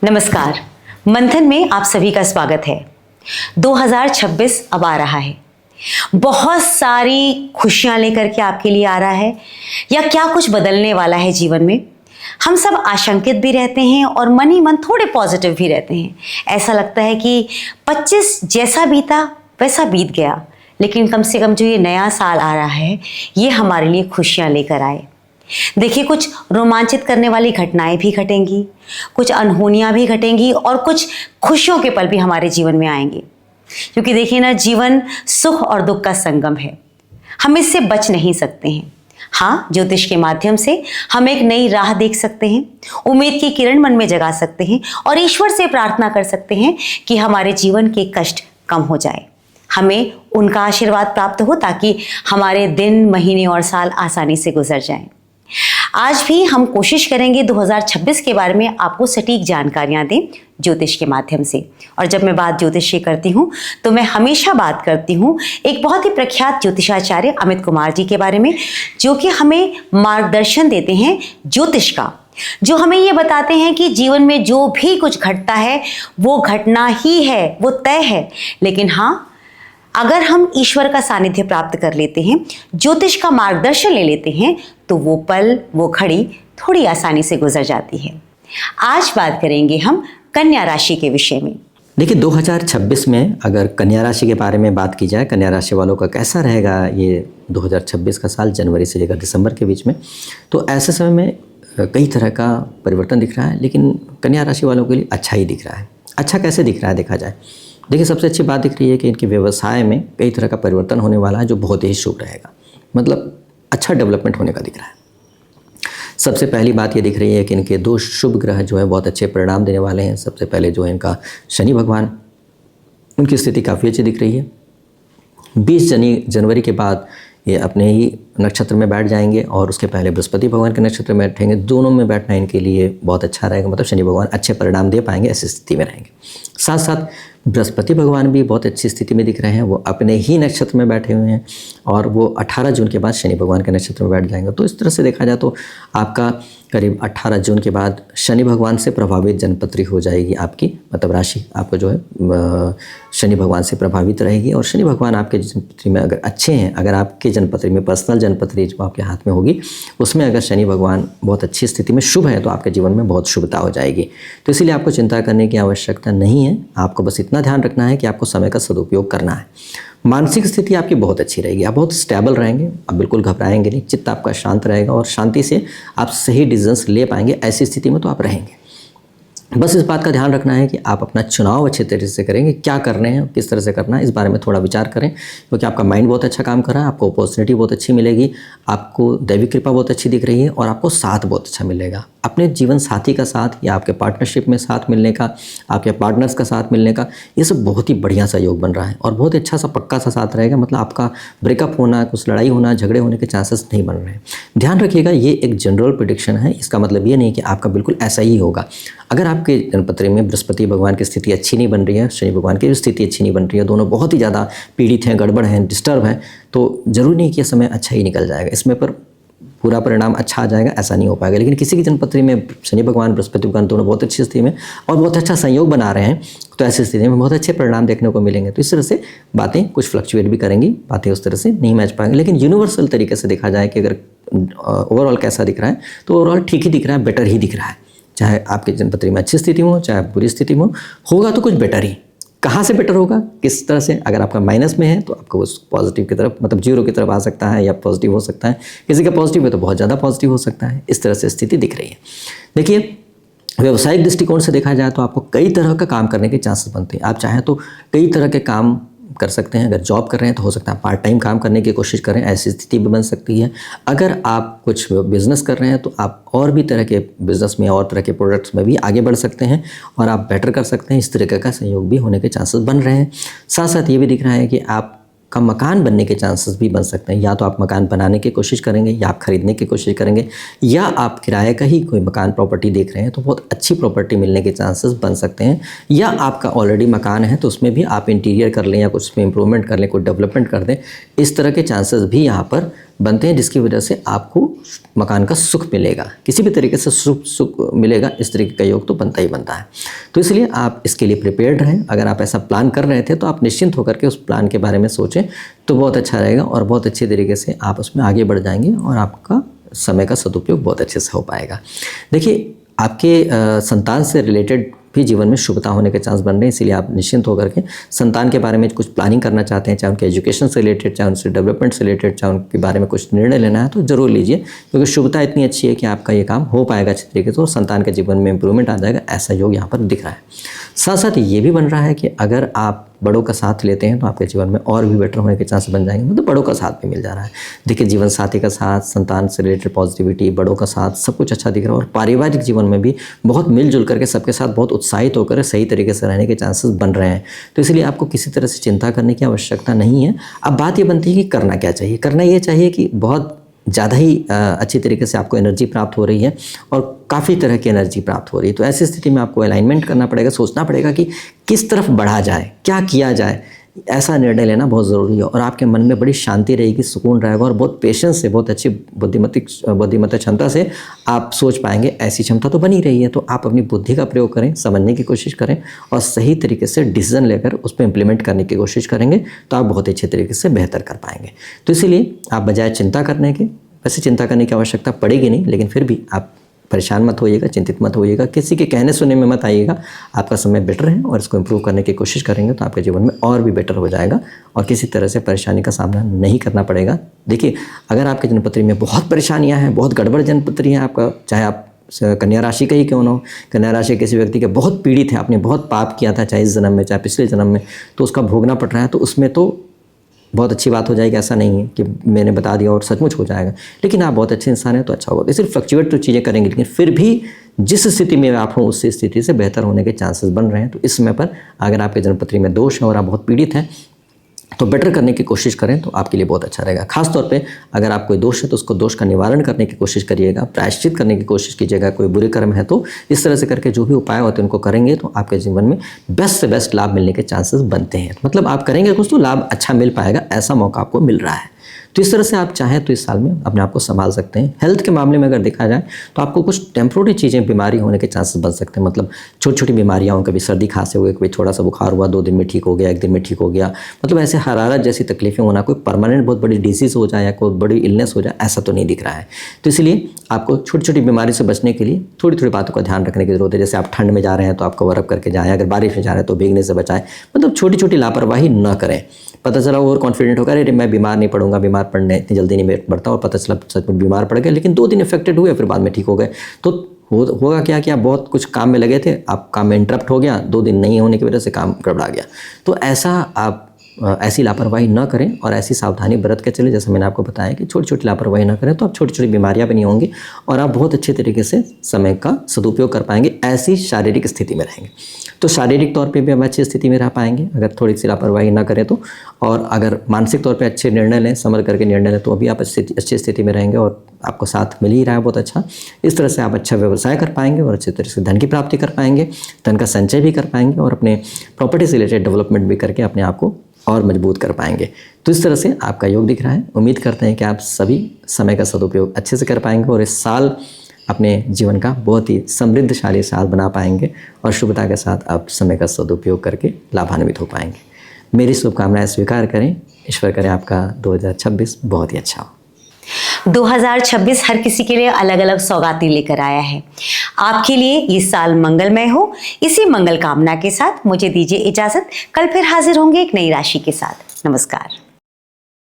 नमस्कार। मंथन में आप सभी का स्वागत है। 2026 अब आ रहा है, बहुत सारी खुशियां लेकर के आपके लिए आ रहा है या क्या कुछ बदलने वाला है जीवन में। हम सब आशंकित भी रहते हैं और मन ही मन थोड़े पॉजिटिव भी रहते हैं। ऐसा लगता है कि 25 जैसा बीता वैसा बीत गया, लेकिन कम से कम जो ये नया साल आ रहा है ये हमारे लिए खुशियां लेकर आए। देखिए, कुछ रोमांचित करने वाली घटनाएं भी घटेंगी, कुछ अनहोनियां भी घटेंगी और कुछ खुशियों के पल भी हमारे जीवन में आएंगे। क्योंकि देखिए ना, जीवन सुख और दुख का संगम है, हम इससे बच नहीं सकते हैं। हाँ, ज्योतिष के माध्यम से हम एक नई राह देख सकते हैं, उम्मीद की किरण मन में जगा सकते हैं और ईश्वर से प्रार्थना कर सकते हैं कि हमारे जीवन के कष्ट कम हो जाए, हमें उनका आशीर्वाद प्राप्त हो ताकि हमारे दिन, महीने और साल आसानी से गुजर जाएं। आज भी हम कोशिश करेंगे 2026 के बारे में आपको सटीक जानकारियां दें ज्योतिष के माध्यम से। और जब मैं बात ज्योतिष की करती हूं तो मैं हमेशा बात करती हूं एक बहुत ही प्रख्यात ज्योतिषाचार्य अमित कुमार जी के बारे में, जो कि हमें मार्गदर्शन देते हैं ज्योतिष का, जो हमें ये बताते हैं कि जीवन में जो भी कुछ घटता है वो घटना ही है, वो तय है। लेकिन हाँ, अगर हम ईश्वर का सानिध्य प्राप्त कर लेते हैं, ज्योतिष का मार्गदर्शन ले लेते हैं, तो वो पल, वो घड़ी थोड़ी आसानी से गुजर जाती है। आज बात करेंगे हम कन्या राशि के विषय में। देखिए, 2026 में अगर कन्या राशि के बारे में बात की जाए, कन्या राशि वालों का कैसा रहेगा ये 2026 का साल, जनवरी से लेकर दिसंबर के बीच में, तो ऐसे समय में कई तरह का परिवर्तन दिख रहा है, लेकिन कन्या राशि वालों के लिए अच्छा ही दिख रहा है। अच्छा कैसे दिख रहा है देखा जाए, देखिए, सबसे अच्छी बात दिख रही है कि इनके व्यवसाय में कई तरह का परिवर्तन होने वाला है, जो बहुत ही शुभ रहेगा। मतलब अच्छा डेवलपमेंट होने का दिख रहा है। सबसे पहली बात ये दिख रही है कि इनके दो शुभ ग्रह जो है बहुत अच्छे परिणाम देने वाले हैं। सबसे पहले जो है इनका शनि भगवान, उनकी स्थिति काफ़ी अच्छी दिख रही है। 20 जनवरी के बाद ये अपने ही नक्षत्र में बैठ जाएंगे और उसके पहले बृहस्पति भगवान के नक्षत्र में बैठेंगे। दोनों में बैठना इनके लिए बहुत अच्छा रहेगा, मतलब शनि भगवान अच्छे परिणाम दे पाएंगे, ऐसी स्थिति में रहेंगे। साथ साथ बृहस्पति भगवान भी बहुत अच्छी स्थिति में दिख रहे हैं, वो अपने ही नक्षत्र में बैठे हुए हैं और वो 18 जून के बाद शनि भगवान के नक्षत्र में बैठ जाएंगे। तो इस तरह से देखा जाए तो आपका करीब 18 जून के बाद शनि भगवान से प्रभावित जन्मपत्री हो जाएगी आपकी, मतलब राशि आपको जो है शनि भगवान से प्रभावित रहेगी। और शनि भगवान आपके जन्मपत्री में अगर अच्छे हैं, अगर आपके जन्मपत्री में पर्सनल जन्मपत्री जो आपके हाथ में होगी उसमें अगर शनि भगवान बहुत अच्छी स्थिति में शुभ है तो आपके जीवन में बहुत शुभता हो जाएगी। तो इसीलिए आपको चिंता करने की आवश्यकता नहीं है। आपको बस इतना ध्यान रखना है कि आपको समय का सदुपयोग करना है। मानसिक स्थिति आपकी बहुत अच्छी रहेगी, आप बहुत स्टेबल रहेंगे, आप बिल्कुल घबराएंगे नहीं, चित्त आपका शांत रहेगा और शांति से आप सही डिसीजंस ले पाएंगे। ऐसी स्थिति में तो आप रहेंगे। बस इस बात का ध्यान रखना है कि आप अपना चुनाव अच्छे तरीके से करेंगे, क्या करने हैं, किस तरह से करना है, इस बारे में थोड़ा विचार करें, क्योंकि आपका माइंड बहुत अच्छा काम कर रहा है, आपको अपॉर्चुनिटी बहुत अच्छी मिलेगी, आपको दैविक कृपा बहुत अच्छी दिख रही है और आपको साथ बहुत अच्छा मिलेगा। अपने जीवन साथी का साथ या आपके पार्टनरशिप में साथ मिलने का, आपके पार्टनर्स का साथ मिलने का, ये सब बहुत ही बढ़िया सा योग बन रहा है और बहुत अच्छा सा पक्का सा साथ रहेगा। मतलब आपका ब्रेकअप होना, कुछ लड़ाई होना, झगड़े होने के चांसेस नहीं बन रहे हैं। ध्यान रखिएगा, ये एक जनरल प्रेडिक्शन है, इसका मतलब ये नहीं कि आपका बिल्कुल ऐसा ही होगा। अगर आपके जन्मपत्री में बृहस्पति भगवान की स्थिति अच्छी नहीं बन रही है, शनि भगवान की स्थिति अच्छी नहीं बन रही है, दोनों बहुत ही ज़्यादा पीड़ित हैं, गड़बड़ हैं, डिस्टर्ब हैं, तो ज़रूरी नहीं कि यह समय अच्छा ही निकल जाएगा, इसमें पर पूरा परिणाम अच्छा आ जाएगा, ऐसा नहीं हो पाएगा। लेकिन किसी की जन्मपत्री में शनि भगवान, बृहस्पति भगवान दोनों बहुत अच्छी स्थिति में और बहुत अच्छा संयोग बना रहे हैं, तो ऐसी स्थिति में बहुत अच्छे परिणाम देखने को मिलेंगे। तो इस तरह से बातें कुछ फ्लक्चुएट भी करेंगी, बातें उस तरह से नहीं मैच पाएंगे। लेकिन यूनिवर्सल तरीके से देखा जाए कि अगर ओवरऑल कैसा दिख रहा है, तो ओवरऑल ठीक ही दिख रहा है, बेटर ही दिख रहा है। चाहे आपकी जन्मपत्री में अच्छी स्थिति हो, चाहे बुरी स्थिति में होगा तो कुछ बेटर ही। कहाँ से बेटर होगा, किस तरह से, अगर आपका माइनस में है तो आपको उस पॉजिटिव की तरफ, मतलब जीरो की तरफ आ सकता है या पॉजिटिव हो सकता है। किसी का पॉजिटिव है तो बहुत ज़्यादा पॉजिटिव हो सकता है। इस तरह से स्थिति दिख रही है। देखिए, व्यावसायिक दृष्टिकोण से देखा जाए तो आपको कई तरह का काम करने के चांसेस बनते हैं। आप चाहें तो कई तरह के काम कर सकते हैं। अगर जॉब कर रहे हैं तो हो सकता है पार्ट टाइम काम करने की कोशिश करें, ऐसी स्थिति भी बन सकती है। अगर आप कुछ बिजनेस कर रहे हैं तो आप और भी तरह के बिजनेस में और तरह के प्रोडक्ट्स में भी आगे बढ़ सकते हैं और आप बेटर कर सकते हैं। इस तरीके का संयोग भी होने के चांसेस बन रहे हैं। साथ साथ ये भी दिख रहा है कि आप का मकान बनने के चांसेस भी बन सकते हैं। या तो आप मकान बनाने की कोशिश करेंगे, या आप खरीदने की कोशिश करेंगे, या आप किराए का ही कोई मकान प्रॉपर्टी देख रहे हैं तो बहुत अच्छी प्रॉपर्टी मिलने के चांसेस बन सकते हैं। या आपका ऑलरेडी मकान है तो उसमें भी आप इंटीरियर कर लें या कुछ उसमें इंप्रूवमेंट कर लें, कोई डेवलपमेंट कर दें। इस तरह के चांसेस भी यहाँ पर बनते हैं, जिसकी वजह से आपको मकान का सुख मिलेगा, किसी भी तरीके से सुख मिलेगा, इस तरीके का योग तो बनता ही बनता है। तो इसलिए आप इसके लिए प्रिपेयर्ड रहें। अगर आप ऐसा प्लान कर रहे थे तो आप निश्चिंत होकर के उस प्लान के बारे में सोचें तो बहुत अच्छा रहेगा और बहुत अच्छे तरीके से आप उसमें आगे बढ़ जाएंगे और आपका समय का सदुपयोग बहुत अच्छे से हो पाएगा। देखिए, आपके संतान से रिलेटेड भी जीवन में शुभता होने के चांस बन रहे हैं, इसीलिए आप निश्चिंत होकर के संतान के बारे में कुछ प्लानिंग करना चाहते हैं, चाहे उनके एजुकेशन से रिलेटेड, चाहे उनसे डेवलपमेंट से रिलेटेड, चाहे उनके बारे में कुछ निर्णय लेना है तो ज़रूर लीजिए, क्योंकि शुभता इतनी अच्छी है कि आपका ये काम हो पाएगा अच्छे तरीके से और संतान के जीवन में इंप्रूवमेंट आ जाएगा, ऐसा योग यहाँ पर दिख रहा है। साथ साथ ये भी बन रहा है कि अगर आप बड़ों का साथ लेते हैं तो आपके जीवन में और भी बेटर होने के चांस बन जाएंगे, मतलब बड़ों का साथ भी मिल जा रहा है। देखिए, जीवन साथी का साथ, संतान से रिलेटेड पॉजिटिविटी, बड़ों का साथ, सब कुछ अच्छा दिख रहा है और पारिवारिक जीवन में भी बहुत मिलजुल करके सबके साथ बहुत उत्साहित होकर सही तरीके से रहने के चांसेस बन रहे हैं। तो इसलिए आपको किसी तरह से चिंता करने की आवश्यकता नहीं है। अब बात ये बनती है कि करना क्या चाहिए। करना ये चाहिए कि बहुत ज़्यादा ही अच्छी तरीके से आपको एनर्जी प्राप्त हो रही है और काफ़ी तरह की एनर्जी प्राप्त हो रही है, तो ऐसी स्थिति में आपको अलाइनमेंट करना पड़ेगा, सोचना पड़ेगा कि किस तरफ बढ़ा जाए, क्या किया जाए। ऐसा निर्णय लेना बहुत ज़रूरी है और आपके मन में बड़ी शांति रहेगी, सुकून रहेगा और बहुत पेशेंस से, बहुत अच्छी बुद्धिमत्ता क्षमता से आप सोच पाएंगे। ऐसी क्षमता तो बनी रही है, तो आप अपनी बुद्धि का प्रयोग करें, समझने की कोशिश करें और सही तरीके से डिसीजन लेकर उस पर इम्प्लीमेंट करने की कोशिश करेंगे तो आप बहुत अच्छे तरीके से बेहतर कर पाएंगे। तो इसीलिए आप बजाय चिंता करने के, वैसे चिंता करने की आवश्यकता पड़ेगी नहीं, लेकिन फिर भी आप परेशान मत होइएगा, चिंतित मत होइएगा, किसी के कहने सुनने में मत आइएगा। आपका समय बेटर है और इसको इम्प्रूव करने की कोशिश करेंगे तो आपके जीवन में और भी बेटर हो जाएगा और किसी तरह से परेशानी का सामना नहीं करना पड़ेगा। देखिए, अगर आपके जन्मपत्री में बहुत परेशानियां हैं, बहुत गड़बड़ जन्मपत्री है आपका, चाहे आप कन्या राशि का ही क्यों ना हो, कन्या राशि किसी व्यक्ति के बहुत पीड़ित है, आपने बहुत पाप किया था, चाहे इस जन्म में चाहे पिछले जन्म में, तो उसका भोगना पड़ रहा है, तो उसमें तो बहुत अच्छी बात हो जाएगी। ऐसा नहीं है कि मैंने बता दिया और सचमुच हो जाएगा, लेकिन आप बहुत अच्छे इंसान हैं तो अच्छा होगा। सिर्फ फ्लक्चुएट तो चीज़ें करेंगे, लेकिन फिर भी जिस स्थिति में आप हो उस स्थिति से बेहतर होने के चांसेस बन रहे हैं। तो इस समय पर अगर आपके जन्मपत्री में दोष है और आप बहुत पीड़ित हैं तो बेटर करने की कोशिश करें तो आपके लिए बहुत अच्छा रहेगा। खासतौर पे अगर आप कोई दोष है तो उसको दोष का निवारण करने की कोशिश करिएगा, प्रायश्चित करने की कोशिश कीजिएगा। कोई बुरे कर्म है तो इस तरह से करके जो भी उपाय होते हैं उनको करेंगे तो आपके जीवन में बेस्ट से बेस्ट लाभ मिलने के चांसेस बनते हैं। मतलब आप करेंगे कुछ तो लाभ अच्छा मिल पाएगा, ऐसा मौका आपको मिल रहा है। तो इस तरह से आप चाहें तो इस साल में अपने आप को संभाल सकते हैं। हेल्थ के मामले में अगर देखा जाए तो आपको कुछ टेम्प्रोरी चीज़ें, बीमारी होने के चांसेस बन सकते हैं। मतलब छोटी छोटी बीमारियाँ हों, कभी सर्दी खांसी हुई, कभी थोड़ा सा बुखार हुआ, 2 दिन में ठीक हो गया, 1 दिन में ठीक हो गया, मतलब ऐसे हरारत जैसी तकलीफें होना, कोई परमानेंट बहुत बड़ी डिसीज़ हो जाए या कोई बड़ी इलनेस हो जाए, ऐसा तो नहीं दिख रहा है। तो इसलिए आपको छोटी छोटी बीमारी से बचने के लिए थोड़ी थोड़ी बातों का ध्यान रखने की जरूरत है। जैसे आप ठंड में जा रहे हैं तो आप कवर अप करके जाएँ, अगर बारिश में जा रहे हैं तो भीगने से बचाएं। मतलब छोटी छोटी लापरवाही न करें। पता चला ओवर कॉन्फिडेंट होकर अरे मैं बीमार नहीं पड़ूंगा, बीमार पड़ने इतनी जल्दी नहीं बढ़ता, और पता चला सच में बीमार पड़ गए, लेकिन 2 दिन इफेक्टेड हुए फिर बाद में ठीक हो गए। तो होगा क्या कि आप बहुत कुछ काम में लगे थे, आप काम में इंटरप्ट हो गया, 2 दिन नहीं होने की वजह से काम गड़बड़ा गया। तो ऐसी लापरवाही न करें और ऐसी सावधानी बरत के चले। जैसे मैंने आपको बताया कि छोटी छोटी लापरवाही न करें तो आप छोटी छोटी बीमारियां भी नहीं होंगी और आप बहुत अच्छे तरीके से समय का सदुपयोग कर पाएंगे, ऐसी शारीरिक स्थिति में रहेंगे। तो शारीरिक तौर पे भी हम अच्छी स्थिति में रह पाएंगे अगर थोड़ी सी लापरवाही ना करें तो, और अगर मानसिक तौर पे अच्छे निर्णय लें, समझ करके निर्णय लें, तो अभी आप अच्छी स्थिति में रहेंगे और आपको साथ मिल ही रहा है बहुत अच्छा। इस तरह से आप अच्छा व्यवसाय कर पाएंगे और अच्छे तरह से धन की प्राप्ति कर पाएंगे, धन का संचय भी कर पाएंगे और अपने प्रॉपर्टी से रिलेटेड डेवलपमेंट भी करके अपने आप को और मजबूत कर पाएंगे। तो इस तरह से आपका योग दिख रहा है। उम्मीद करते हैं कि आप सभी समय का सदुपयोग अच्छे से कर पाएंगे और इस साल अपने जीवन का बहुत ही समृद्धशाली साल बना पाएंगे और शुभता के साथ आप समय का सदुपयोग करके लाभान्वित हो पाएंगे। मेरी शुभकामनाएं स्वीकार करें। ईश्वर करे आपका 2026 बहुत ही अच्छा हो। 2026 हर किसी के लिए अलग अलग सौगातें लेकर आया है। आपके लिए ये साल मंगलमय हो, इसी मंगल कामना के साथ मुझे दीजिए इजाजत। कल फिर हाजिर होंगे एक नई राशि के साथ। नमस्कार।